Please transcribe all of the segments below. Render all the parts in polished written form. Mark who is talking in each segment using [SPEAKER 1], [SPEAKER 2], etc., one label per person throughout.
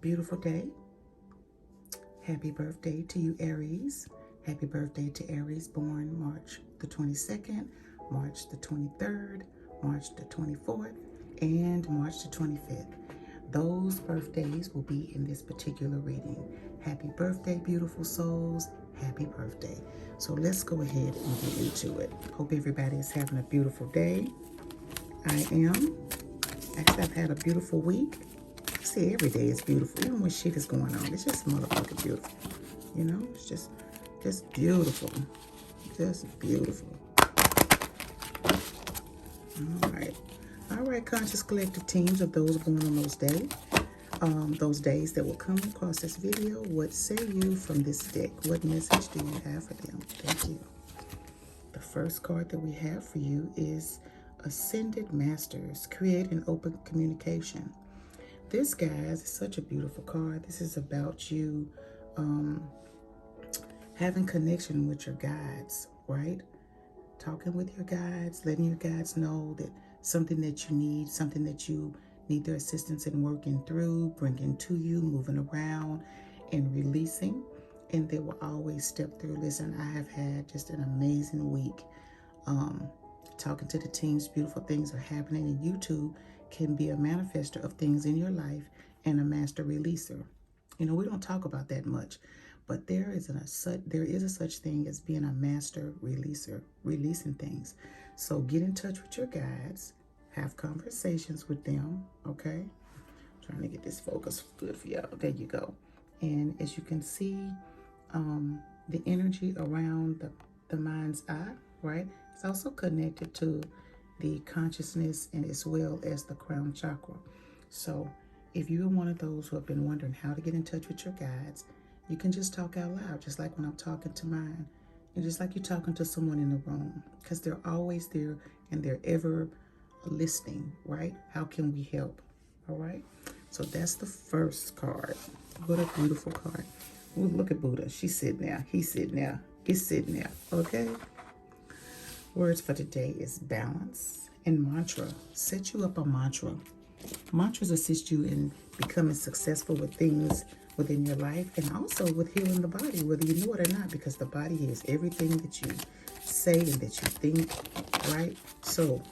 [SPEAKER 1] beautiful day. Happy birthday to you, Aries. Happy birthday to Aries born March the 22nd, March the 23rd, March the 24th, and March the 25th. Those birthdays will be in this particular reading. Happy birthday, beautiful souls. Happy birthday. So let's go ahead and get into it. Hope everybody is having a beautiful day. I am. Actually, I've had a beautiful week. See, every day is beautiful. Even when shit is going on, it's just motherfucking beautiful. You know, it's just beautiful. Just beautiful. All right, conscious collective teams of those born on those days that will come across this video. What say you from this deck? What message do you have for them? Thank you. The first card that we have for you is Ascended Masters. Create an open communication. This, guys, is such a beautiful card. This is about you having connection with your guides, right? Talking with your guides, letting your guides know that something that you need, something that you need their assistance in working through, bringing to you, moving around, and releasing. And they will always step through. Listen, I have had just an amazing week. Talking to the teams, beautiful things are happening, and you too can be a manifester of things in your life and a master releaser. You know, we don't talk about that much, but there is a such thing as being a master releaser, releasing things. So get in touch with your guides, have conversations with them, okay? Trying to get this focus good for y'all. There you go. And as you can see, the energy around the mind's eye, right? It's also connected to the consciousness and as well as the crown chakra. So if you're one of those who have been wondering how to get in touch with your guides, you can just talk out loud, just like when I'm talking to mine, and just like you're talking to someone in the room, because they're always there and they're ever listening, right? How can we help? All right. So that's the first card. What a beautiful card. Ooh, look at Buddha. She's sitting there. He's sitting there. It's sitting there. Okay. Words for today is balance and mantra. Set you up a mantra. Mantras assist you in becoming successful with things within your life and also with healing the body, whether you know it or not, because the body hears everything that you say and that you think, right? So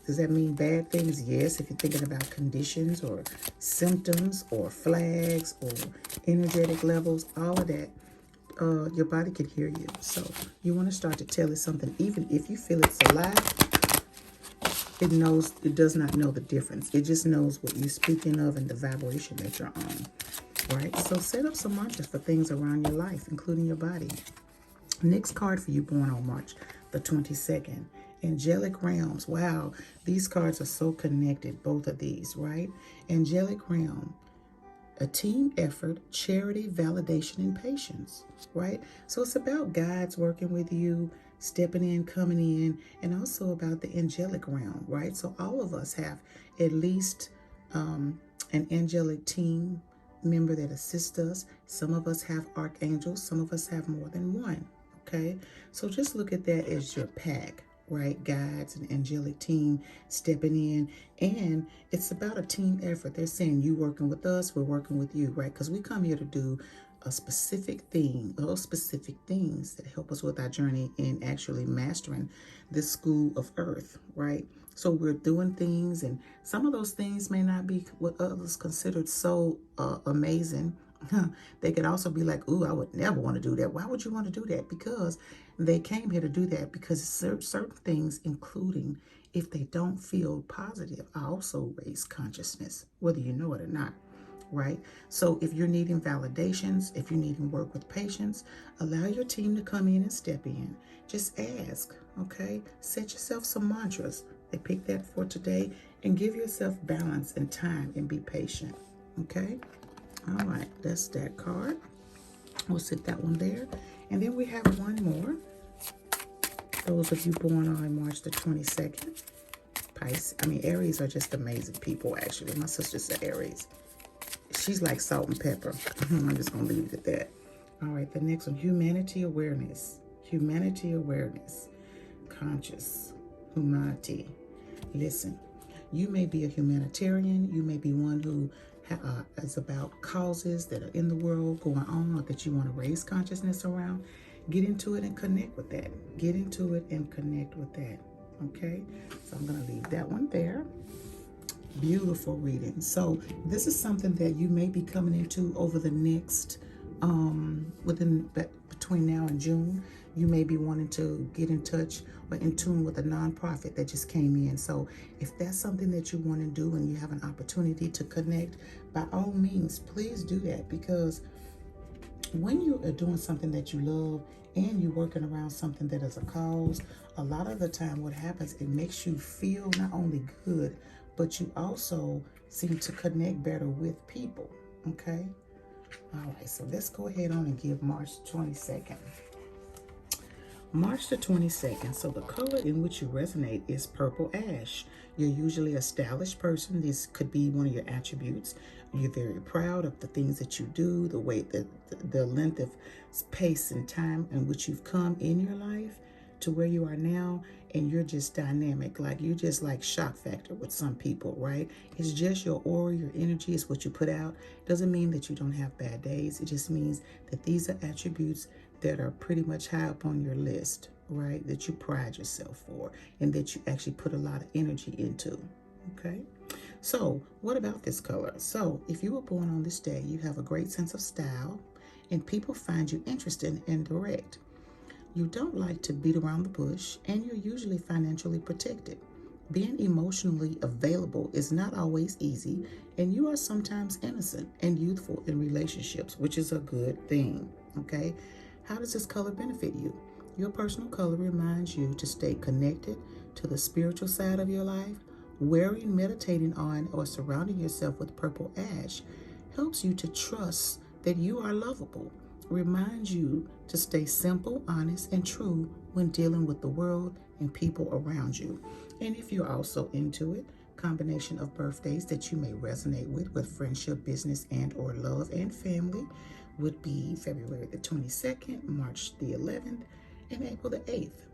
[SPEAKER 1] does that mean bad things? Yes, if you're thinking about conditions or symptoms or flags or energetic levels, all of that, your body can hear you. So you want to start to tell it something, even if you feel it's a lie. It does not know the difference. It just knows what you're speaking of and the vibration that you're on, right? So set up some mantras for things around your life, including your body. Next card for you born on March the 22nd. Angelic Realms. Wow, these cards are so connected, both of these, right? Angelic Realm. A team effort, charity, validation, and patience, right? So it's about guides working with you, stepping in, coming in, and also about the angelic realm, right? So all of us have at least an angelic team member that assists us. Some of us have archangels, some of us have more than one, okay? So just look at that as your pack, right? Guides and angelic team stepping in, and it's about a team effort. They're saying you working with us, we're working with you, right? Because we come here to do a specific thing, those specific things that help us with our journey in actually mastering this school of earth, right? So we're doing things, and some of those things may not be what others considered so amazing. They could also be like, ooh, I would never want to do that. Why would you want to do that? Because they came here to do that because certain things, including if they don't feel positive, also raise consciousness, whether you know it or not, right? So if you're needing validations, if you're needing work with patience, allow your team to come in and step in. Just ask, okay? Set yourself some mantras. They picked that for today, and give yourself balance and time and be patient, okay? All right, that's that card. We'll sit that one there. And then we have one more. Those of you born on March the 22nd. Aries are just amazing people, actually. My sister's an Aries. She's like salt and pepper. I'm just going to leave it at that. All right, the next one, humanity awareness. Humanity awareness. Conscious. Humanity. Listen, you may be a humanitarian. You may be one who is about causes that are in the world going on or that you want to raise consciousness around, get into it and connect with that. Get into it and connect with that. Okay, so I'm going to leave that one there. Beautiful reading. So this is something that you may be coming into over the next between now and June. You may be wanting to get in touch or in tune with a nonprofit that just came in. So if that's something that you want to do and you have an opportunity to connect, by all means, please do that, because when you are doing something that you love and you're working around something that is a cause, a lot of the time what happens, it makes you feel not only good, but you also seem to connect better with people. Okay? All right, so let's go ahead on and give March 22nd. March the 22nd. So the color in which you resonate is purple ash. You're usually a stylish person. This could be one of your attributes. You're very proud of the things that you do, the way that the length of pace and time in which you've come in your life to where you are now, and you're just dynamic. Like, you're just like shock factor with some people, right? It's just your aura, your energy is what you put out. Doesn't mean that you don't have bad days. It just means that these are attributes that are pretty much high up on your list, right? That you pride yourself for and that you actually put a lot of energy into, okay? So what about this color? So if you were born on this day, you have a great sense of style and people find you interesting and direct. You don't like to beat around the bush, and you're usually financially protected. Being emotionally available is not always easy, and you are sometimes innocent and youthful in relationships, which is a good thing, okay? How does this color benefit you? Your personal color reminds you to stay connected to the spiritual side of your life. Wearing, meditating on, or surrounding yourself with purple ash helps you to trust that you are lovable. Reminds you to stay simple, honest, and true when dealing with the world and people around you. And if you're also into it, combination of birthdays that you may resonate with friendship, business, and or love and family would be February the 22nd, March the 11th, and April the 8th.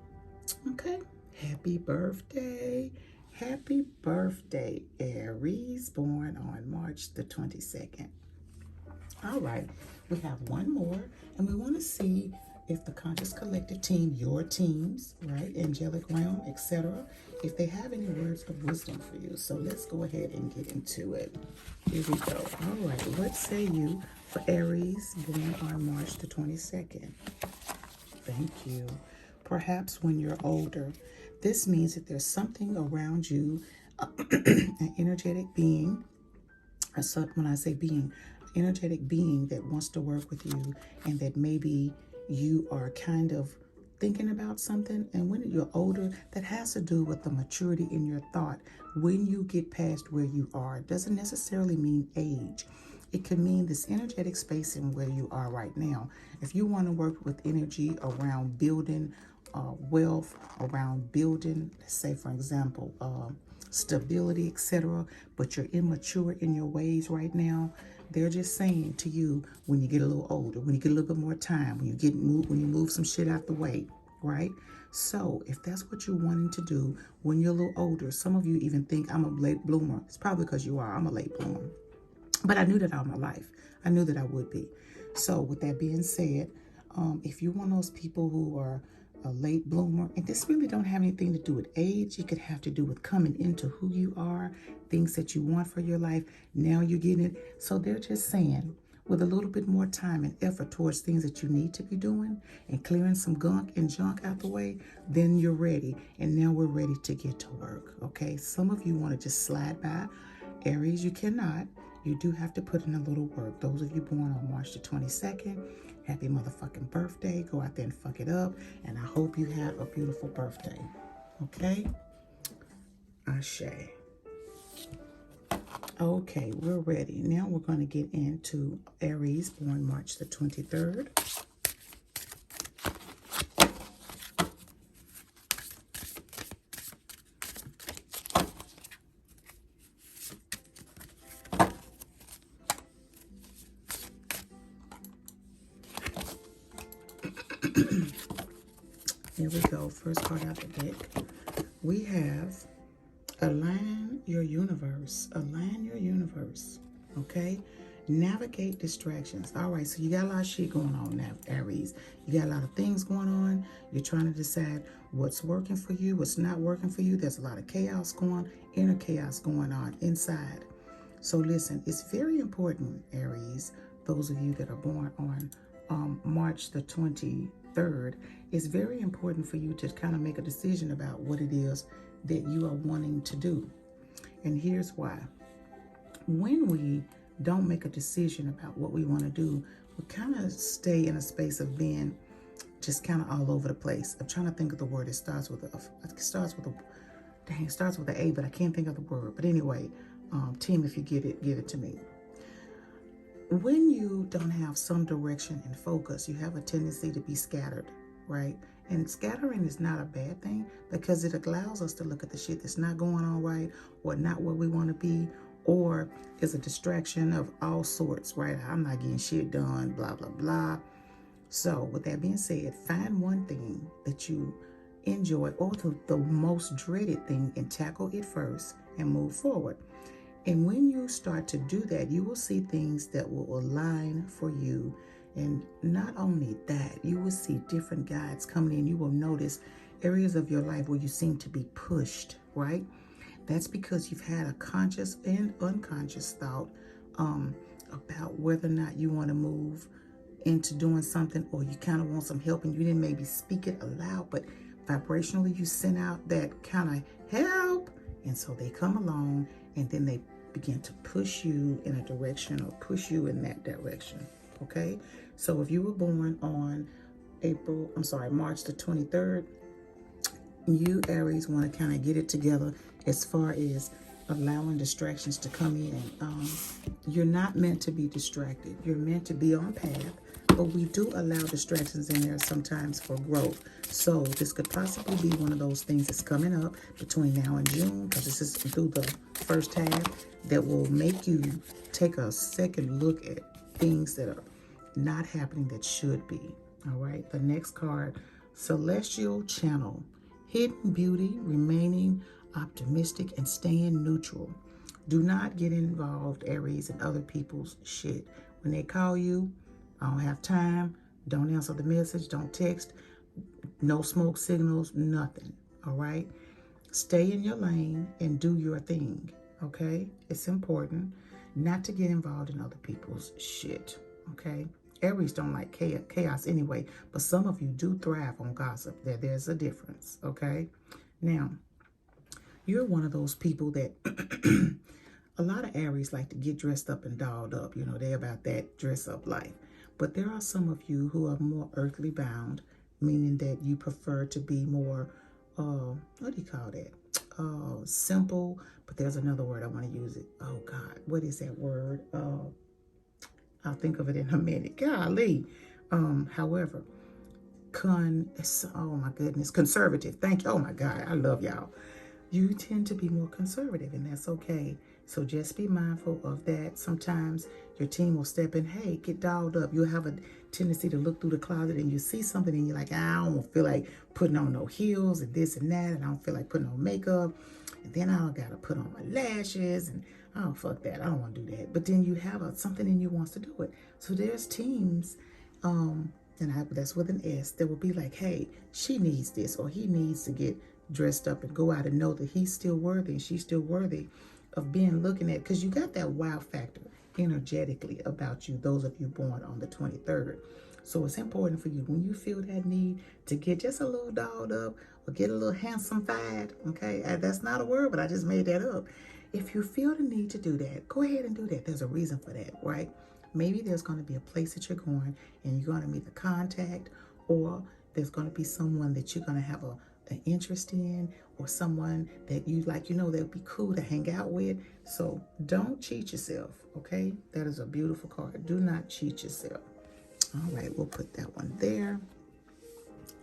[SPEAKER 1] Okay, happy birthday. Happy birthday, Aries, born on March the 22nd. All right, we have one more, and we want to see if the Conscious Collective team, your teams, right, angelic realm, etc., if they have any words of wisdom for you. So let's go ahead and get into it. Here we go. All right, what say you for Aries, born on March the 22nd? Thank you. Perhaps when you're older, this means that there's something around you, an energetic being. So when I say being, energetic being that wants to work with you, and that maybe you are kind of thinking about something, and when you're older, that has to do with the maturity in your thought. When you get past where you are, it doesn't necessarily mean age. It can mean this energetic space in where you are right now. If you want to work with energy around building wealth, around building, let's say for example, stability, etc., but you're immature in your ways right now, they're just saying to you, when you get a little older, when you get a little bit more time, when you move some shit out the way, right? So if that's what you're wanting to do when you're a little older, some of you even think I'm a late bloomer. It's probably because you are. I'm a late bloomer. But I knew that all my life. I knew that I would be. So with that being said, if you're one of those people who are a late bloomer, and this really don't have anything to do with age, it could have to do with coming into who you are, things that you want for your life. Now you're getting it. So they're just saying, with a little bit more time and effort towards things that you need to be doing and clearing some gunk and junk out the way, then you're ready. And now we're ready to get to work, okay? Some of you want to just slide by. Aries, you cannot. You do have to put in a little work. Those of you born on March the 22nd, happy motherfucking birthday. Go out there and fuck it up. And I hope you have a beautiful birthday. Okay? Ashe. Okay, we're ready. Now we're going to get into Aries, born March the 23rd. Here we go. First card out the deck. We have Align Your Universe. Align your universe. Okay? Navigate distractions. All right, so you got a lot of shit going on now, Aries. You got a lot of things going on. You're trying to decide what's working for you, what's not working for you. There's a lot of inner chaos going on inside. So listen, it's very important, Aries, those of you that are born on March the 23rd, it's very important for you to kind of make a decision about what it is that you are wanting to do. And here's why. When we don't make a decision about what we want to do, we kind of stay in a space of being just kind of all over the place. I'm trying to think of the word. It starts with an A, but I can't think of the word. But anyway, team, if you get it, give it to me. When you don't have some direction and focus, you have a tendency to be scattered, right? And scattering is not a bad thing because it allows us to look at the shit that's not going on right, or not where we want to be, or is a distraction of all sorts, right? I'm not getting shit done, blah, blah, blah. So with that being said, find one thing that you enjoy, or the most dreaded thing, and tackle it first and move forward. And when you start to do that, you will see things that will align for you. And not only that, you will see different guides coming in. You will notice areas of your life where you seem to be pushed, right? That's because you've had a conscious and unconscious thought about whether or not you want to move into doing something, or you kind of want some help and you didn't maybe speak it aloud, but vibrationally you sent out that kind of help. And so they come along and then they begin to push you in a direction or push you in that direction. Okay? So if you were born on March the 23rd, you Aries want to kind of get it together as far as allowing distractions to come in. You're not meant to be distracted. You're meant to be on path, but we do allow distractions in there sometimes for growth. So this could possibly be one of those things that's coming up between now and June, because this is through the first half, that will make you take a second look at things that are not happening that should be. All right, the next card, Celestial Channel. Hidden beauty, remaining optimistic, and staying neutral. Do not get involved, Aries, in other people's shit. When they call you, I don't have time. Don't answer the message. Don't text. No smoke signals, nothing. All right? Stay in your lane and do your thing. Okay? It's important not to get involved in other people's shit. Okay? Aries don't like chaos anyway, but some of you do thrive on gossip. There's a difference. Okay? Now, you're one of those people that a lot of Aries like to get dressed up and dolled up. You know, they're about that dress up life. But there are some of you who are more earthly bound, meaning that you prefer to be more, what do you call that? Simple, but there's another word I want to use it. Oh God, what is that word? I'll think of it in a minute. Golly. However, oh my goodness, conservative. Thank you. Oh my God, I love y'all. You tend to be more conservative, and that's okay. So just be mindful of that. Sometimes your team will step in, hey, get dolled up. You'll have a tendency to look through the closet and you see something and you're like, I don't feel like putting on no heels and this and that, and I don't feel like putting on makeup, and then I don't got to put on my lashes, and oh, fuck that. I don't want to do that. But then you have something in you wants to do it. So there's teams, that's with an S, that will be like, hey, she needs this, or he needs to get dressed up and go out and know that he's still worthy and she's still worthy of being looking at, because you got that wow factor energetically about you, those of you born on the 23rd. So it's important for you, when you feel that need to get just a little dolled up or get a little handsome-fied, okay? That's not a word, but I just made that up. If you feel the need to do that, go ahead and do that. There's a reason for that, right? Maybe there's going to be a place that you're going and you're going to meet the contact, or there's going to be someone that you're going to have an interest in, or someone that you like, that would be cool to hang out with. So don't cheat yourself, okay? That is a beautiful card. Do not cheat yourself. All right, we'll put that one there.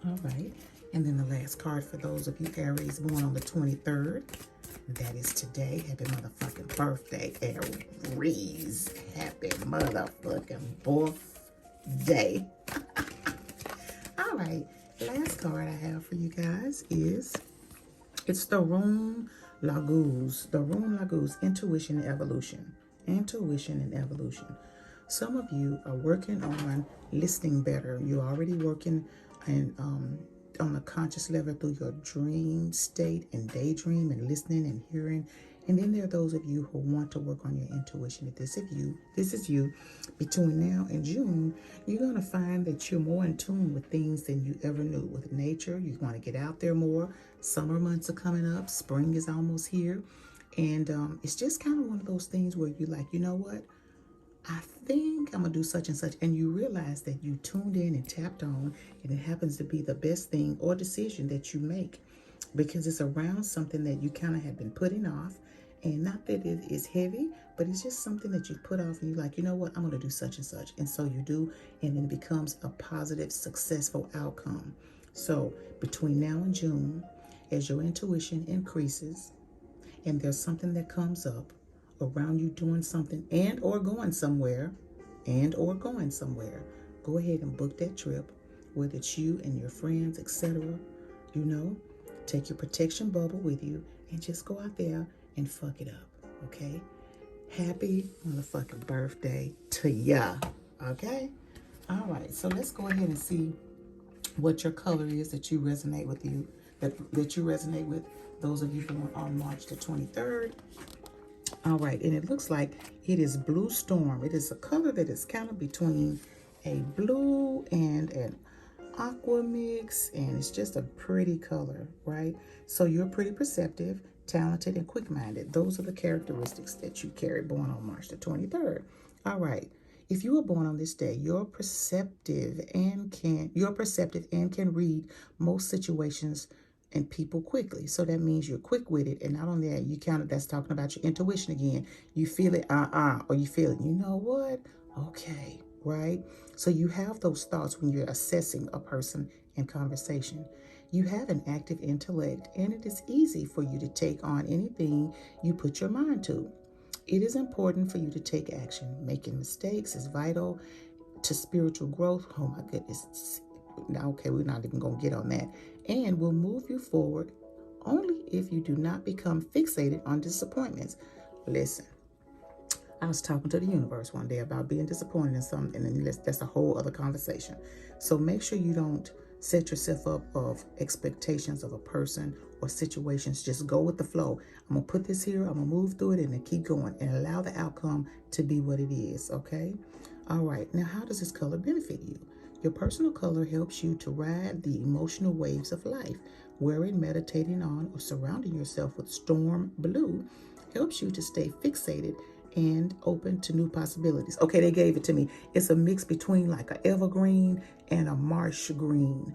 [SPEAKER 1] All right, and then the last card for those of you Aries born on the 23rd. That is today. Happy motherfucking birthday, Aries. Happy motherfucking birthday. All right, last card I have for you guys it's the Rune Laguz. The Rune Laguz, Intuition and Evolution. intuition, and evolution. Some of you are working on listening better. You're already working and on a conscious level through your dream state and daydream and listening and hearing. And then there are those of you who want to work on your intuition. If this is you, between now and June, you're going to find that you're more in tune with things than you ever knew. With nature, you want to get out there more. Summer months are coming up. Spring is almost here. And it's just kind of one of those things where you're like, you know what? I think I'm going to do such and such. And you realize that you tuned in and tapped on, and it happens to be the best thing or decision that you make because it's around something that you kind of had been putting off. And not that it is heavy, but it's just something that you put off and you're like, you know what, I'm going to do such and such. And so you do, and then it becomes a positive, successful outcome. So between now and June, as your intuition increases and there's something that comes up around you doing something and or going somewhere, go ahead and book that trip, whether it's you and your friends, etc. You know, take your protection bubble with you and just go out there and fuck it up, okay? Happy motherfucking birthday to ya, okay? All right, so let's go ahead and see what your color is that you resonate with that you resonate with, those of you born on March the 23rd. All right, and it looks like it is Blue Storm. It is a color that is kind of between a blue and an aqua mix, and it's just a pretty color, right? So you're pretty perceptive, talented, and quick-minded. Those are the characteristics that you carry born on March the 23rd. All right. If you were born on this day, you're perceptive and can read most situations and people quickly. So that means you're quick-witted, and not only that, that's talking about your intuition again. You feel it, or you feel it, you know what? Okay, right? So you have those thoughts when you're assessing a person in conversation. You have an active intellect, and it is easy for you to take on anything you put your mind to. It is important for you to take action. Making mistakes is vital to spiritual growth. Oh my goodness. Okay, we're not even going to get on that. And will move you forward only if you do not become fixated on disappointments. Listen, I was talking to the universe one day about being disappointed in something, and that's a whole other conversation. So make sure you don't set yourself up of expectations of a person or situations. Just go with the flow. I'm going to put this here, I'm going to move through it, and then keep going and allow the outcome to be what it is, okay? All right, now how does this color benefit you? Your personal color helps you to ride the emotional waves of life. Wearing, meditating on, or surrounding yourself with storm blue helps you to stay fixated and open to new possibilities. Okay, they gave it to me. It's a mix between like an evergreen and a marsh green.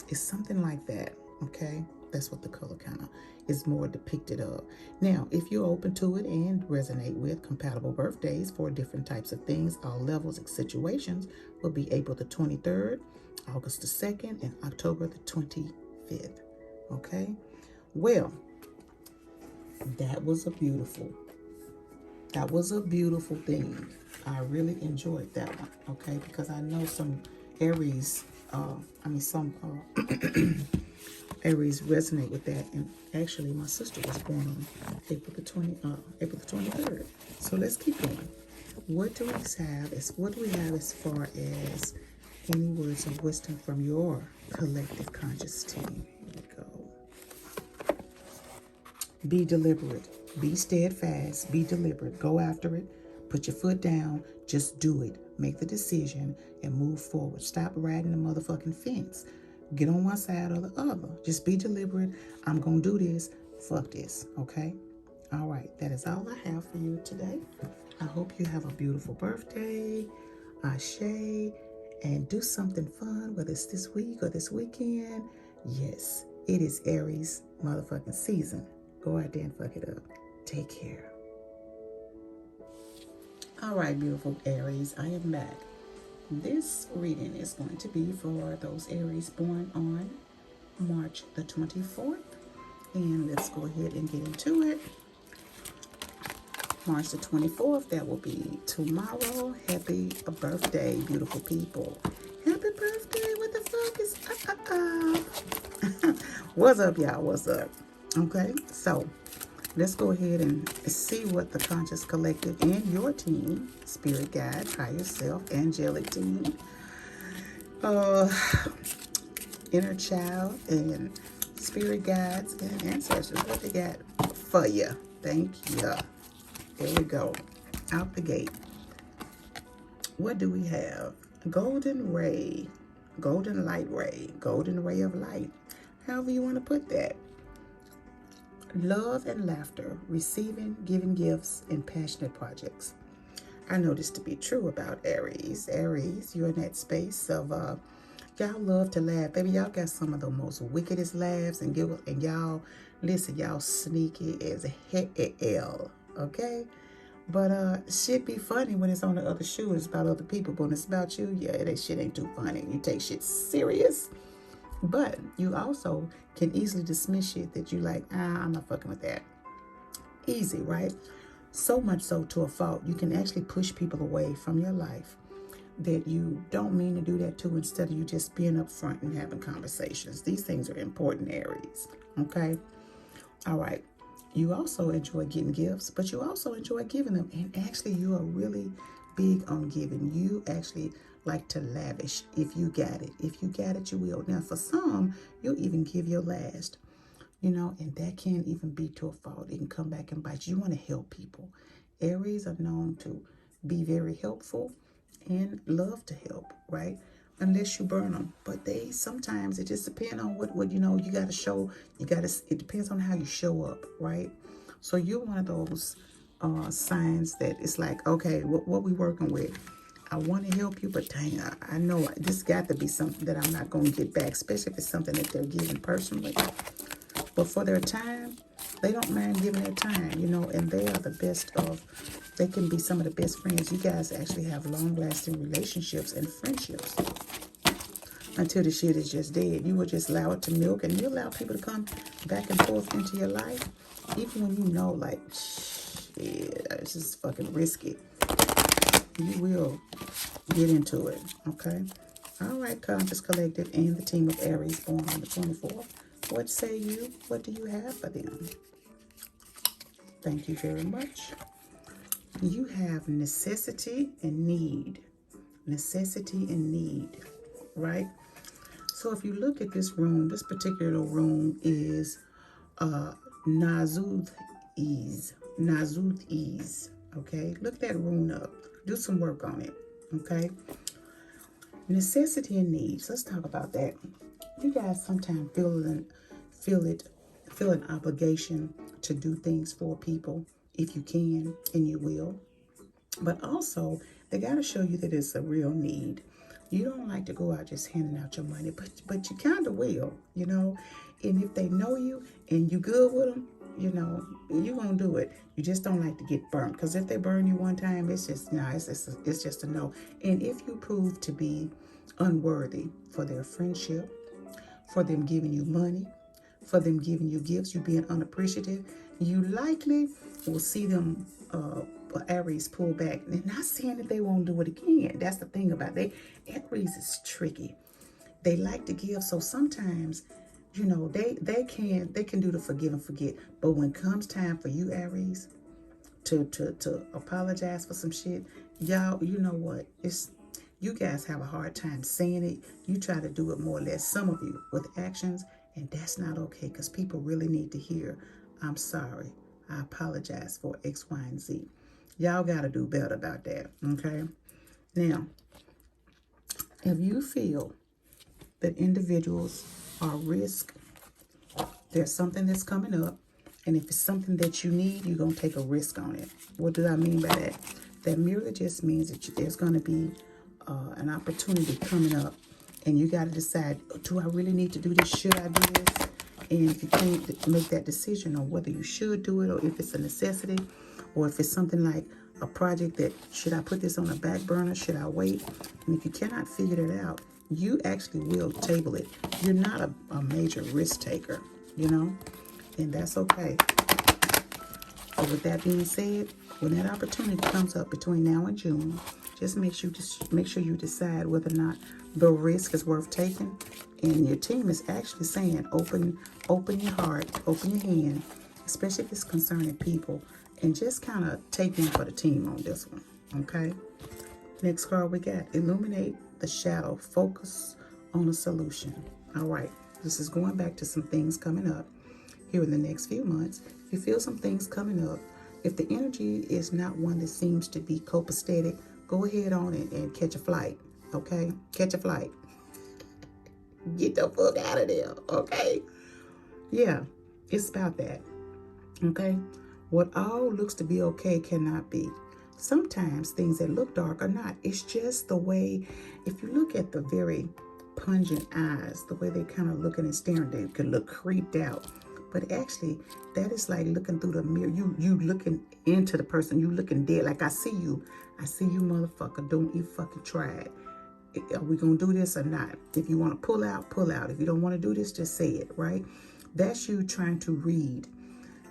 [SPEAKER 1] It's something like that, okay? That's what the color kind of is more depicted of. Now, if you're open to it and resonate with compatible birthdays for different types of things, all levels and situations will be April the 23rd, August the 2nd, and October the 25th, okay? Well, that was a beautiful thing. I really enjoyed that one, okay? Because I know some Aries, Aries resonate with that. And actually, my sister was born on April the 23rd. So let's keep going. What do we have as far as any words of wisdom from your collective conscious team? Here we go. Be deliberate. Be steadfast. Be deliberate. Go after it. Put your foot down. Just do it. Make the decision and move forward. Stop riding the motherfucking fence. Get on one side or the other. Just be deliberate. I'm going to do this. Fuck this. Okay? All right. That is all I have for you today. I hope you have a beautiful birthday. Ashe. And do something fun, whether it's this week or this weekend. Yes, it is Aries motherfucking season. Go out there and fuck it up. Take care. All right, beautiful Aries, I am back. This reading is going to be for those Aries born on March the 24th. And let's go ahead and get into it. March the 24th, that will be tomorrow. Happy birthday, beautiful people. Happy birthday. What the fuck is up? What's up, y'all? What's up? Okay, so let's go ahead and see what the Conscious Collective and your team, spirit guides, higher self, angelic team, inner child, and spirit guides and ancestors, what they got for you. Thank you. There we go. Out the gate. What do we have? Golden ray, golden light ray, golden ray of light. However you want to put that. Love and laughter, receiving, giving gifts, and passionate projects. I know this to be true about Aries. Aries, you're in that space of y'all love to laugh. Baby, y'all got some of the most wickedest laughs and giggles. And y'all, listen, y'all sneaky as hell, okay? But shit be funny when it's on the other shoe. It's about other people. But when it's about you, yeah, that shit ain't too funny. You take shit serious. But you also can easily dismiss shit that you like, I'm not fucking with that. Easy, right? So much so to a fault, you can actually push people away from your life that you don't mean to do that to, instead of you just being upfront and having conversations. These things are important, Aries, okay? All right. You also enjoy getting gifts, but you also enjoy giving them. And actually, you are really big on giving. You actually like to lavish if you got it. If you got it, you will. Now, for some, you'll even give your last, you know, and that can even be to a fault. It can come back and bite you. You want to help people. Aries are known to be very helpful and love to help, right? Unless you burn them. But they sometimes, it just depends on what you know, you got to show. It depends on how you show up, right? So you're one of those signs that it's like, okay, what we working with? I want to help you, but dang, I know this got to be something that I'm not going to get back, especially if it's something that they're giving personally. But for their time, they don't mind giving their time, you know, and they are the best of, they can be some of the best friends. You guys actually have long-lasting relationships and friendships until the shit is just dead. You will just allow it to milk, and you allow people to come back and forth into your life, even when you know, like, shit, this is fucking risky. You will get into it, okay? All right, Conscious Collective and the team of Aries born on the 24th. What say you? What do you have for them? Thank you very much. You have necessity and need. Necessity and need, right? So if you look at this room, this particular room is Nazuth Ease. Nazuth Ease, okay? Look that rune up. Do some work on it, okay? Necessity and needs. Let's talk about that. You guys sometimes feel an obligation to do things for people if you can, and you will. But also, they got to show you that it's a real need. You don't like to go out just handing out your money, but you kind of will, you know. And if they know you and you good with them, you know, you're going to do it. You just don't like to get burnt. Because if they burn you one time, it's just, no, it's just a no. And if you prove to be unworthy for their friendship, for them giving you money, for them giving you gifts, you being unappreciative, you likely will see them, Aries, pull back. And not saying that they won't do it again. That's the thing about it. Aries is tricky. They like to give, so sometimes, you know, they can do the forgive and forget. But when comes time for you, Aries, to apologize for some shit, y'all, you know what? You guys have a hard time saying it. You try to do it more or less, some of you, with actions, and that's not okay, because people really need to hear, I'm sorry. I apologize for X, Y, and Z. Y'all got to do better about that, okay? Now, if you feel that individuals are risk, there's something that's coming up, and if it's something that you need, you're going to take a risk on it. What do I mean by that? That merely just means that there's going to be an opportunity coming up, and you got to decide, do I really need to do this? Should I do this? And if you can't make that decision on whether you should do it, or if it's a necessity, or if it's something like a project that, should I put this on a back burner? Should I wait? And if you cannot figure it out, you actually will table it. You're not a major risk taker, you know, and that's okay. So with that being said, when that opportunity comes up between now and June, just make sure you decide whether or not the risk is worth taking. And your team is actually saying, open your heart, open your hand, especially if it's concerning people. And just kind of take in for the team on this one, okay? Next card we got, illuminate the shadow, focus on a solution. All right, this is going back to some things coming up here in the next few months. If you feel some things coming up, if the energy is not one that seems to be copacetic, go ahead on it and catch a flight, okay? Catch a flight. Get the fuck out of there, okay? Yeah, it's about that, okay? What all looks to be okay cannot be. Sometimes things that look dark are not. It's just the way, if you look at the very pungent eyes, the way they kind of looking and staring, they could look creeped out. But actually, that is like looking through the mirror. You looking into the person. You looking dead. Like, I see you, motherfucker. Don't you fucking try it. Are we going to do this or not? If you want to pull out, pull out. If you don't want to do this, just say it, right? That's you trying to read.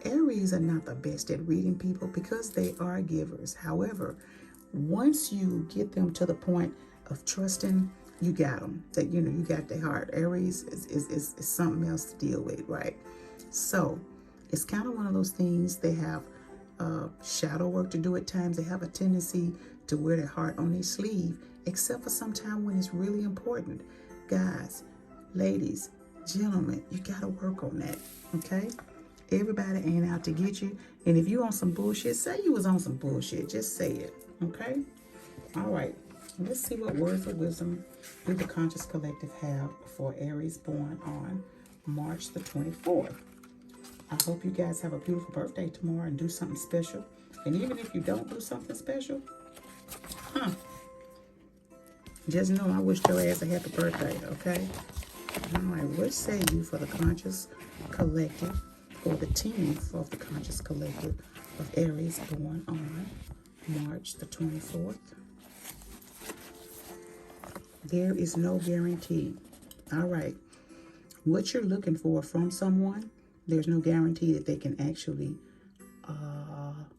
[SPEAKER 1] Aries are not the best at reading people because they are givers. However, once you get them to the point of trusting, you got them. That, you got their heart. Aries is something else to deal with, right? So it's kind of one of those things. They have shadow work to do at times. They have a tendency to wear their heart on their sleeve, except for some time when it's really important. Guys, ladies, gentlemen, you got to work on that, okay? Everybody ain't out to get you. And if you on some bullshit, say you was on some bullshit. Just say it, okay? All right. Let's see what words of wisdom do the Conscious Collective have for Aries born on March the 24th. I hope you guys have a beautiful birthday tomorrow and do something special. And even if you don't do something special, just know I wish your ass a happy birthday, okay? All right, what say you for the Conscious Collective, or the team of the Conscious Collective of Aries born on March the 24th? There is no guarantee. All right. What you're looking for from someone, there's no guarantee that they can actually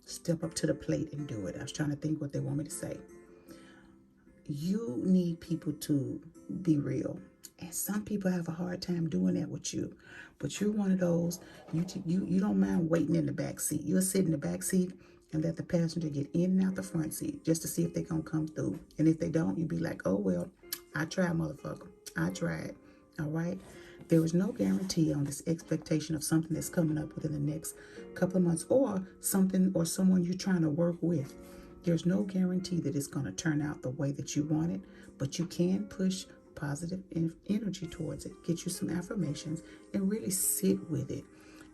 [SPEAKER 1] step up to the plate and do it. I was trying to think what they want me to say. You need people to be real. And some people have a hard time doing that with you. But you're one of those, you don't mind waiting in the back seat. You'll sit in the back seat and let the passenger get in and out the front seat just to see if they're going to come through. And if they don't, you be like, oh, well, I tried, motherfucker. I tried. All right? There is no guarantee on this expectation of something that's coming up within the next couple of months, or something or someone you're trying to work with. There's no guarantee that it's going to turn out the way that you want it, but you can push positive energy towards it. Get you some affirmations and really sit with it.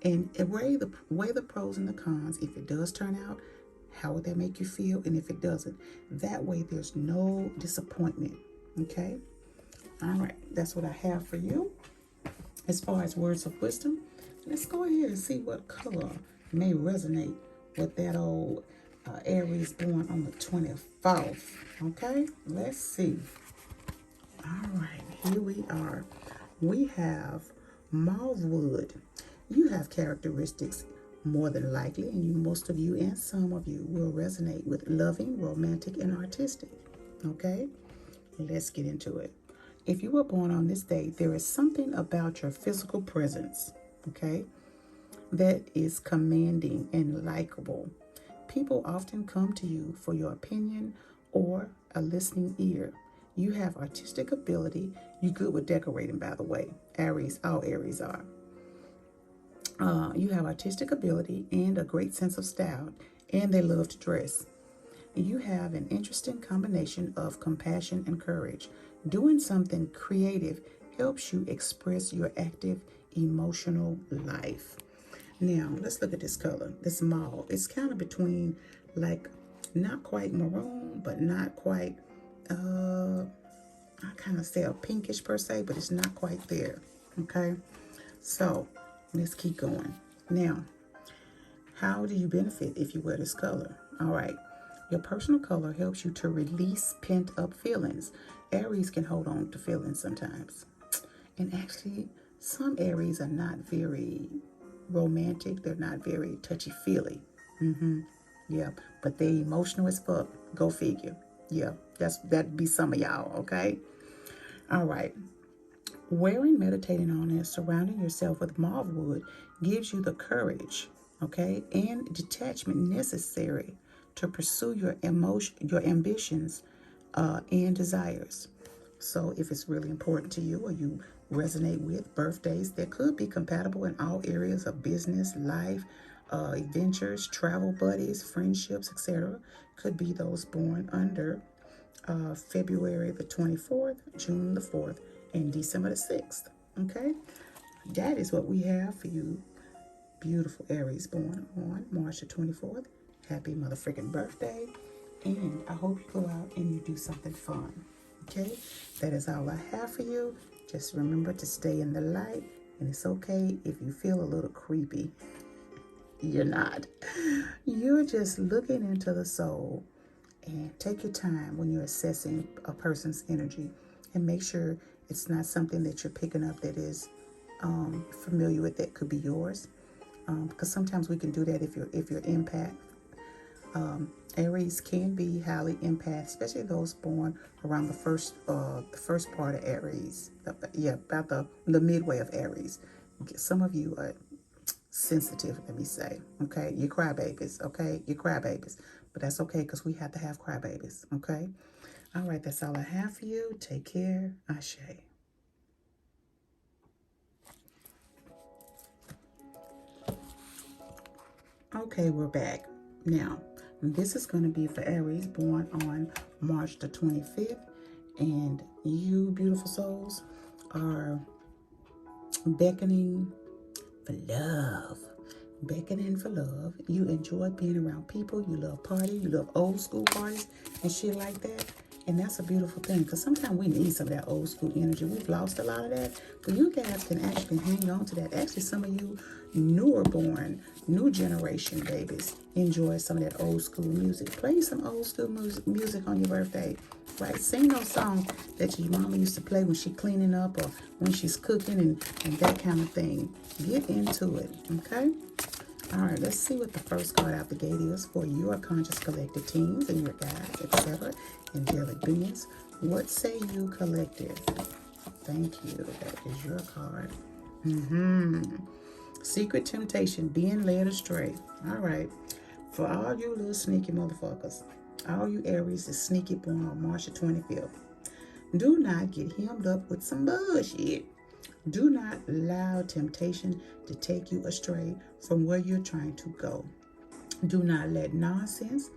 [SPEAKER 1] And weigh the pros and the cons. If it does turn out, how would that make you feel? And if it doesn't, that way there's no disappointment. Okay? All right. That's what I have for you. As far as words of wisdom, let's go ahead and see what color may resonate with that old Aries born on the 24th. Okay? Let's see. All right. Here we are. We have mauve wood. You have characteristics more than likely, and most of you and some of you will resonate with loving, romantic, and artistic. Okay? Let's get into it. If you were born on this day, there is something about your physical presence, okay, that is commanding and likable. People often come to you for your opinion or a listening ear. You have artistic ability. You're good with decorating, by the way. Aries, all Aries are. You have artistic ability and a great sense of style, and they love to dress. You have an interesting combination of compassion and courage. Doing something creative helps you express your active emotional life. Now, let's look at this color, this mauve. It's kind of between, like, not quite maroon, but not quite, I kind of say a pinkish per se, but it's not quite there, okay? So, let's keep going. Now, how do you benefit if you wear this color? All right. Your personal color helps you to release pent-up feelings. Aries can hold on to feelings sometimes. And actually, some Aries are not very romantic. They're not very touchy-feely. Yeah, but they emotional as fuck. Go figure. Yeah, that'd be some of y'all, okay? All right. Wearing, meditating on, and surrounding yourself with mauve wood gives you the courage okay, and detachment necessary to pursue your ambitions, and desires. So if it's really important to you or you resonate with birthdays that could be compatible in all areas of business, life, adventures, travel buddies, friendships, etc., could be those born under February the 24th, June the 4th, and December the 6th. Okay, that is what we have for you, beautiful Aries born on March the 24th. Happy motherfucking birthday. And I hope you go out and you do something fun. Okay? That is all I have for you. Just remember to stay in the light. And it's okay if you feel a little creepy. You're not. You're just looking into the soul. And take your time when you're assessing a person's energy. And make sure it's not something that you're picking up that is familiar with that could be yours. Because sometimes we can do that if you're empath. Aries can be highly empath, especially those born around the first part of Aries. About the midway of Aries. Some of you are sensitive, let me say. Okay, you crybabies. Okay, you crybabies, but that's okay because we have to have crybabies. Okay, all right. That's all I have for you. Take care. Ashe. Okay, we're back. Now, this is going to be for Aries born on March the 25th. And you, beautiful souls, are beckoning for love. Beckoning for love. You enjoy being around people. You love party. You love old school parties and shit like that. And that's a beautiful thing because sometimes we need some of that old school energy. We've lost a lot of that. But you guys can actually hang on to that. Actually, some of you newer born, new generation babies enjoy some of that old school music. Play some old school music on your birthday. Right? Sing those songs that your mama used to play when she's cleaning up or when she's cooking and that kind of thing. Get into it. Okay? All right, let's see what the first card out the gate is for your conscious collective teams and your guides, etc. Angelic beings. What say you, collective? Thank you. That is your card. Secret temptation, being led astray. All right. For all you little sneaky motherfuckers, all you Aries is sneaky born on March the 25th. Do not get hemmed up with some bullshit. Do not allow temptation to take you astray from where you're trying to go. Do not let nonsense,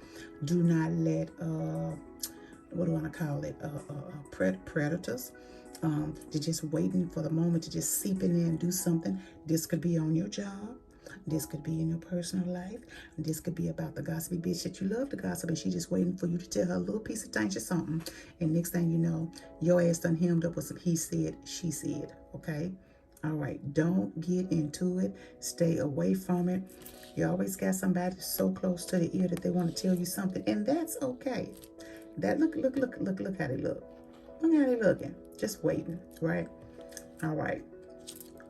[SPEAKER 1] do not let, what do I want to call it, predators, they're just waiting for the moment to just seep in there and do something. This could be on your job. This could be in your personal life. This could be about the gossipy bitch that you love to gossip and she's just waiting for you to tell her a little piece of danger something. And next thing you know, your ass done hemmed up with some he said, she said. Okay? All right. Don't get into it. Stay away from it. You always got somebody so close to the ear that they want to tell you something. And that's okay. That look how they look. Look how they looking. Just waiting, right? All right.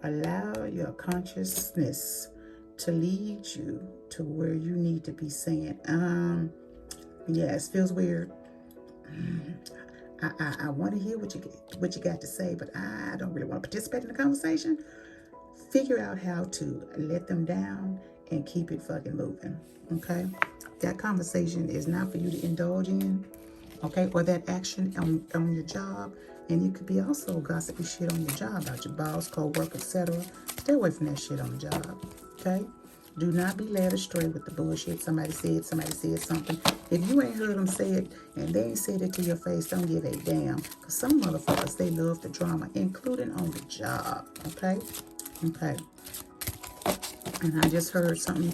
[SPEAKER 1] Allow your consciousness to lead you to where you need to be saying, yes, feels weird. I want to hear what you got to say, but I don't really want to participate in the conversation. Figure out how to let them down and keep it fucking moving. Okay? That conversation is not for you to indulge in. Okay? Or that action on your job. And it could be also gossipy shit on your job about your boss, co-worker, etc. Stay away from that shit on the job. Okay? Do not be led astray with the bullshit. Somebody said something. If you ain't heard them say it and they ain't said it to your face, don't give a damn. Because some motherfuckers, they love the drama, including on the job. Okay? Okay. And I just heard something,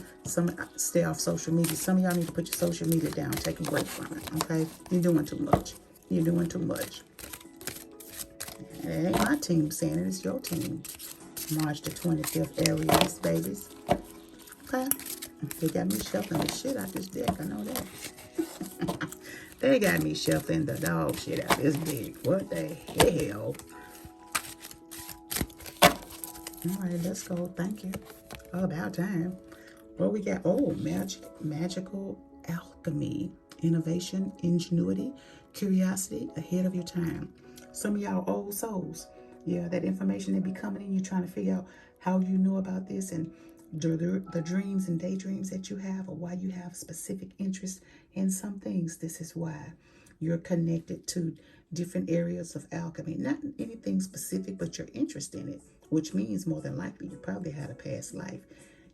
[SPEAKER 1] stay off social media. Some of y'all need to put your social media down. Take a break from it. Okay? You're doing too much. You're doing too much. It ain't my team saying it. It's your team. March the 25th, Aries, babies. Okay? They got me shuffling the shit out this deck. I know that. They got me shuffling the dog shit out this deck. What the hell? All right, let's go. Thank you. About time. What we got? Oh, magical alchemy, innovation, ingenuity, curiosity, ahead of your time. Some of y'all old souls. Yeah, that information that be coming in, you're trying to figure out how you know about this and The dreams and daydreams that you have, or why you have specific interest in some things, this is why. You're connected to different areas of alchemy. Not anything specific, but you're interested in it, which means more than likely you probably had a past life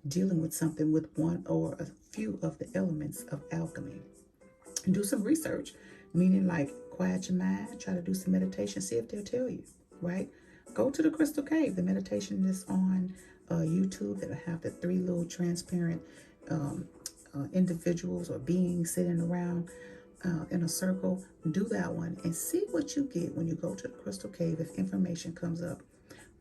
[SPEAKER 1] dealing with something with one or a few of the elements of alchemy. Do some research, meaning like quiet your mind, try to do some meditation, see if they'll tell you, right? Go to the crystal cave. The meditation is on YouTube that'll have the three little transparent individuals or beings sitting around in a circle. Do that one and see what you get when you go to the crystal cave. If information comes up,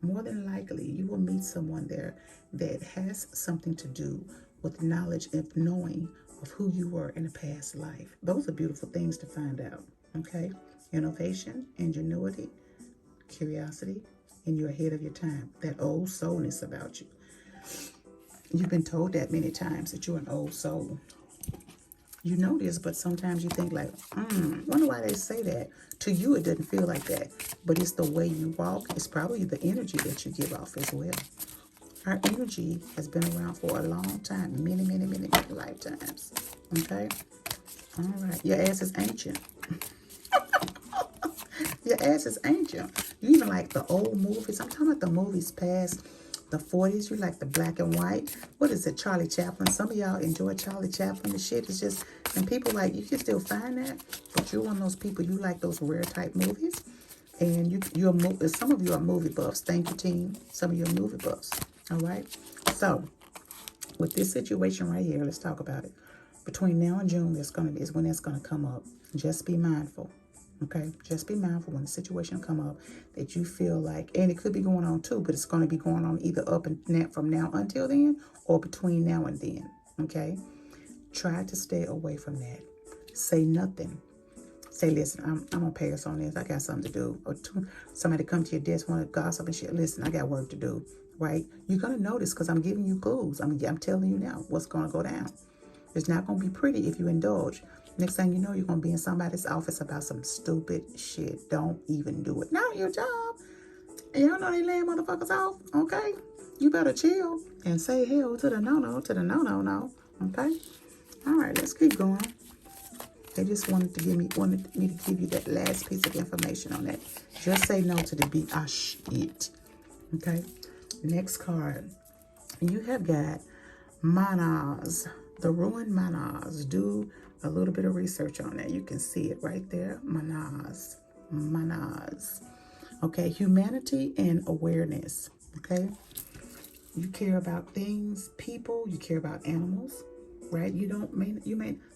[SPEAKER 1] more than likely you will meet someone there that has something to do with knowledge of knowing of who you were in a past life. Those are beautiful things to find out. Okay, innovation, ingenuity, curiosity, and you're ahead of your time. That old soulness about you. You've been told that many times that you're an old soul. You know this, but sometimes you think like, wonder why they say that. To you, it doesn't feel like that, but it's the way you walk. It's probably the energy that you give off as well. Our energy has been around for a long time, many, many, many, many lifetimes. Okay? All right. Your ass is ancient. Your ass is ancient. You even like the old movies. I'm talking about the movies past the 40s. You like the black and white. What is it, Charlie Chaplin? Some of y'all enjoy Charlie Chaplin. The shit is just, and people like, you can still find that, but you're one of those people, you like those rare type movies. And some of you are movie buffs. Thank you, team. Some of you are movie buffs. All right. So with this situation right here, let's talk about it. Between now and June, is when it's gonna come up. Just be mindful. Okay, just be mindful when the situation come up that you feel like, and it could be going on too, but it's going to be going on either up and from now until then, or between now and then. Okay, try to stay away from that. Say nothing. Say, listen, I'm gonna pass on this. I got something to do. Or somebody come to your desk, want to gossip and shit. Listen, I got work to do. Right? You're gonna notice because I'm giving you clues. I'm telling you now what's gonna go down. It's not gonna be pretty if you indulge. Next thing you know, you're going to be in somebody's office about some stupid shit. Don't even do it. Not your job. And y'all know they laying motherfuckers off, okay? You better chill and say hell to the no-no, to the no-no-no, okay? All right, let's keep going. They just wanted me to give you that last piece of information on that. Just say no to the shit, okay? Next card. You have got Manas, the ruined Manas. Do a little bit of research on that. You can see it right there. Manas. Okay, humanity and awareness. Okay, you care about things, people. You care about animals, right?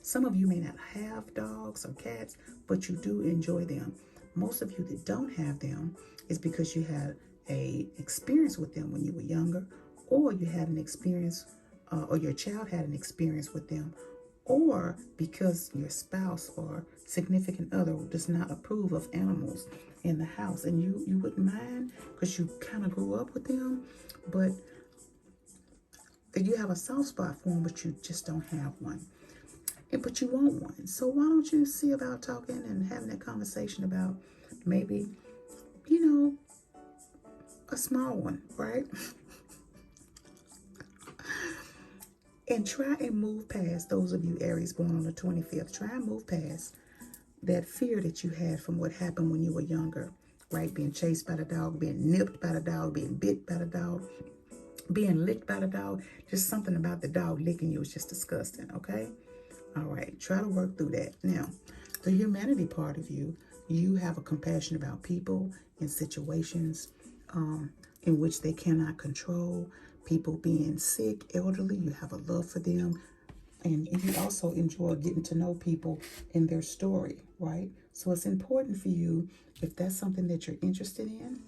[SPEAKER 1] Some of you may not have dogs or cats, but you do enjoy them. Most of you that don't have them is because you had a experience with them when you were younger, or you had an experience, or your child had an experience with them, or because your spouse or significant other does not approve of animals in the house, and you wouldn't mind because you kind of grew up with them, but you have a soft spot for them, but you just don't have one. But you want one. So why don't you see about talking and having that conversation about maybe, a small one, right? And try and move past, those of you Aries born on the 25th, try and move past that fear that you had from what happened when you were younger, right? Being chased by the dog, being nipped by the dog, being bit by the dog, being licked by the dog. Just something about the dog licking you is just disgusting, okay? All right, try to work through that. Now, the humanity part of you, you have a compassion about people in situations in which they cannot control. People being sick, elderly, you have a love for them. And you also enjoy getting to know people and their story, right? So it's important for you, if that's something that you're interested in,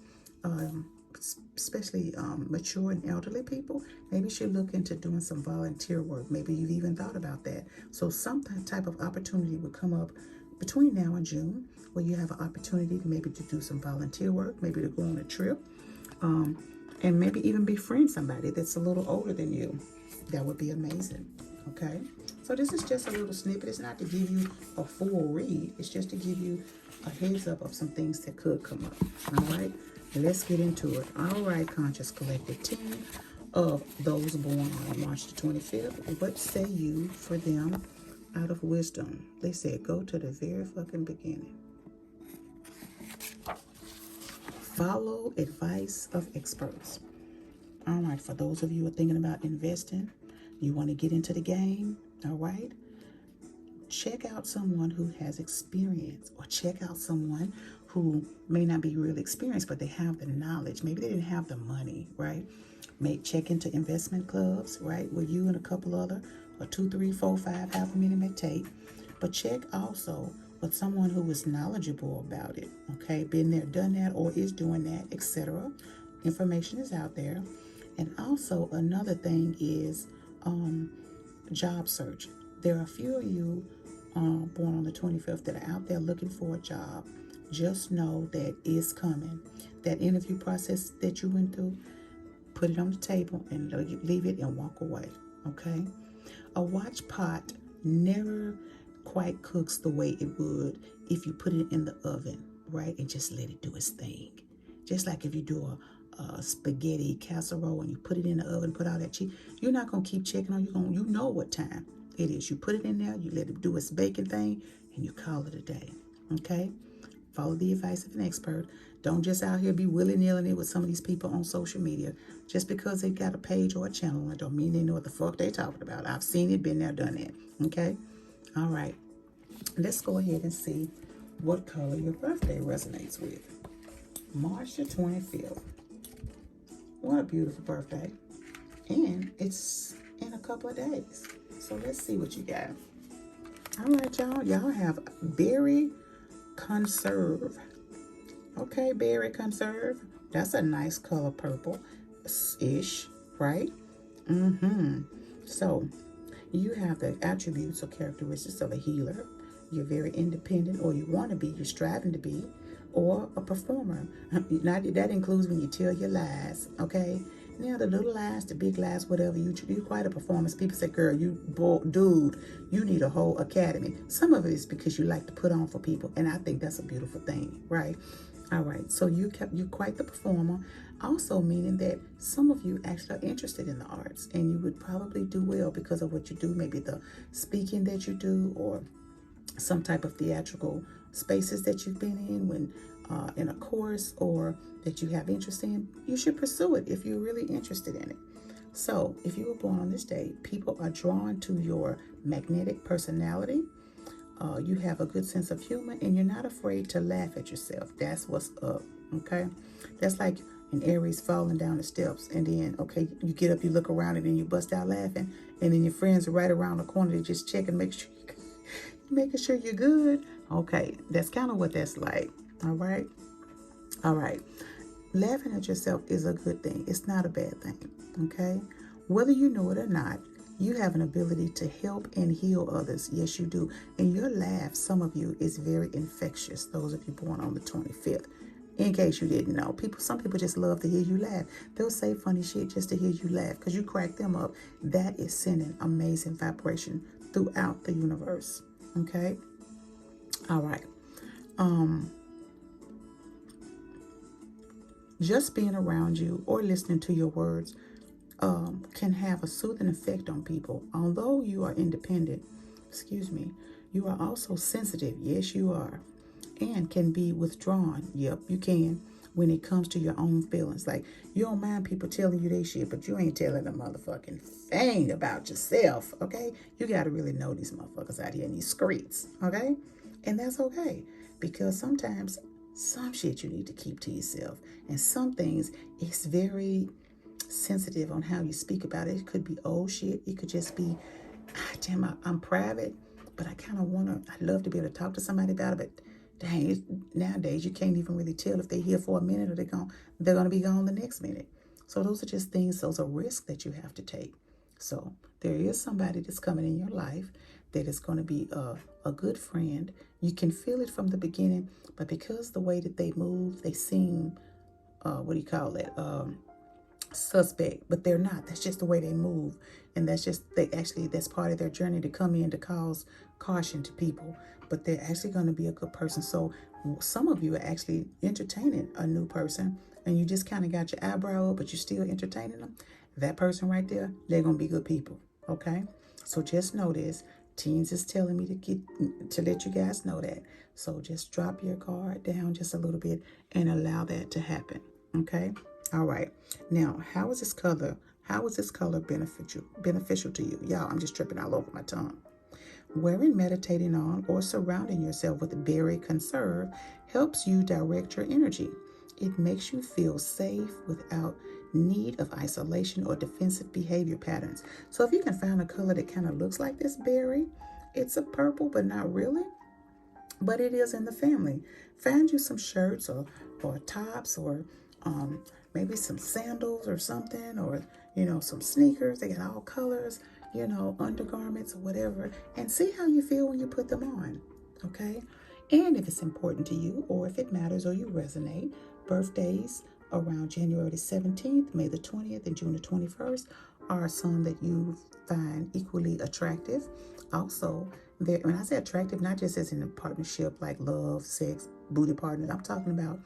[SPEAKER 1] especially mature and elderly people, maybe you should look into doing some volunteer work. Maybe you've even thought about that. So some type of opportunity would come up between now and June where you have an opportunity to maybe to do some volunteer work, maybe to go on a trip, and maybe even befriend somebody that's a little older than you. That would be amazing, okay? So this is just a little snippet. It's not to give you a full read. It's just to give you a heads up of some things that could come up, all right? Let's get into it. All right, Conscious Collective team. of those born on March the 25th. What say you for them out of wisdom? They said, go to the very fucking beginning. Follow advice of experts. All right, for those of you who are thinking about investing, you want to get into the game, all right? Check out someone who has experience, or check out someone who may not be really experienced, but they have the knowledge. Maybe they didn't have the money, right? Check into investment clubs, right? Where you and a couple other, or 2, 3, 4, 5, however many may take. But check also with someone who is knowledgeable about it, okay? Been there, done that, or is doing that, etc. Information is out there. And also another thing is job search. There are a few of you born on the 25th that are out there looking for a job. Just know that it's coming. That interview process that you went through, put it on the table and leave it and walk away, okay? A watch pot never quite cooks the way it would if you put it in the oven, right? And just let it do its thing. Just like if you do a spaghetti casserole and you put it in the oven, put all that cheese, you're not going to keep checking on. You know what time it is. You put it in there, you let it do its baking thing, and you call it a day, okay? Follow the advice of an expert. Don't just out here be willy-nilly it with some of these people on social media. Just because they got a page or a channel, it don't mean they know what the fuck they talking about. I've seen it, been there, done that, okay? All right. Let's go ahead and see what color your birthday resonates with. March the 25th. What a beautiful birthday. And it's in a couple of days. So let's see what you got. All right, y'all. Y'all have berry conserve. Okay, berry conserve. That's a nice color, purple-ish, right? So you have the attributes or characteristics of a healer. You're very independent, or you want to be, you're striving to be, or a performer. That includes when you tell your lies, okay? Now, the little lies, the big lies, whatever, you're quite a performance. People say, girl, dude, you need a whole academy. Some of it is because you like to put on for people, and I think that's a beautiful thing, right? All right, so you're quite the performer, also meaning that some of you actually are interested in the arts, and you would probably do well because of what you do, maybe the speaking that you do, or some type of theatrical spaces that you've been in when in a course, or that you have interest in. You should pursue it if you're really interested in it. So if you were born on this day, people are drawn to your magnetic personality. You have a good sense of humor, and you're not afraid to laugh at yourself. That's what's up, okay? That's like an Aries falling down the steps, and then, okay, you get up, you look around, and then you bust out laughing, and then your friends are right around the corner. They just check and making sure you're good. Okay, that's kind of what that's like, all right? All right. Laughing at yourself is a good thing. It's not a bad thing, okay? Whether you know it or not, you have an ability to help and heal others. Yes, you do. And your laugh, some of you, is very infectious. Those of you born on the 25th. In case you didn't know, some people just love to hear you laugh. They'll say funny shit just to hear you laugh because you crack them up. That is sending amazing vibration throughout the universe. Okay? All right. Just being around you or listening to your words can have a soothing effect on people. Although you are independent, you are also sensitive. Yes, you are. And can be withdrawn. Yep, you can, when it comes to your own feelings. Like, you don't mind people telling you they shit, but you ain't telling a motherfucking thing about yourself, okay? You got to really know these motherfuckers out here in these streets, okay? And that's okay, because sometimes some shit you need to keep to yourself. And some things, it's very sensitive on how you speak about it. It could be old shit. It could just be, damn, I'm private, but I'd love to be able to talk to somebody about it, but dang, nowadays you can't even really tell if they're here for a minute or they're gonna be gone the next minute. So those are just things, those are risks that you have to take. So there is somebody that's coming in your life that is going to be a good friend. You can feel it from the beginning, but because the way that they move, they seem, suspect, but they're not. That's just the way they move. And that's part of their journey to come in to cause caution to people. But they're actually going to be a good person. So some of you are actually entertaining a new person, and you just kind of got your eyebrow up, but you're still entertaining them. that person right there, they're going to be good people. Okay? So just know this. Teens is telling me to let you guys know that. So just drop your guard down just a little bit and allow that to happen. Okay? All right. Now, how is this color? How is this color beneficial to you? Y'all, I'm just tripping all over my tongue. Wearing, meditating on, or surrounding yourself with berry conserve helps you direct your energy. It makes you feel safe without need of isolation or defensive behavior patterns. So if you can find a color that kind of looks like this berry, it's a purple, but not really, but it is in the family. Find you some shirts or tops or maybe some sandals or something, or some sneakers. They got all colors, undergarments or whatever, and see how you feel when you put them on. Okay? And if it's important to you, or if it matters or you resonate, birthdays around January the 17th, May the 20th, and June the 21st are some that you find equally attractive. Also, when I say attractive, not just as in a partnership like love, sex, booty partners, I'm talking about,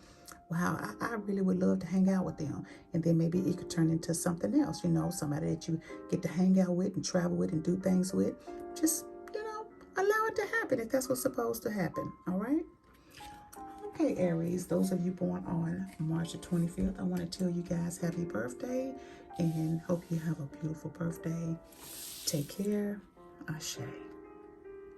[SPEAKER 1] wow, I really would love to hang out with them. And then maybe it could turn into something else, somebody that you get to hang out with and travel with and do things with. Just, allow it to happen if that's what's supposed to happen. All right? Okay, Aries, those of you born on March the 25th, I want to tell you guys happy birthday and hope you have a beautiful birthday. Take care. Ashe.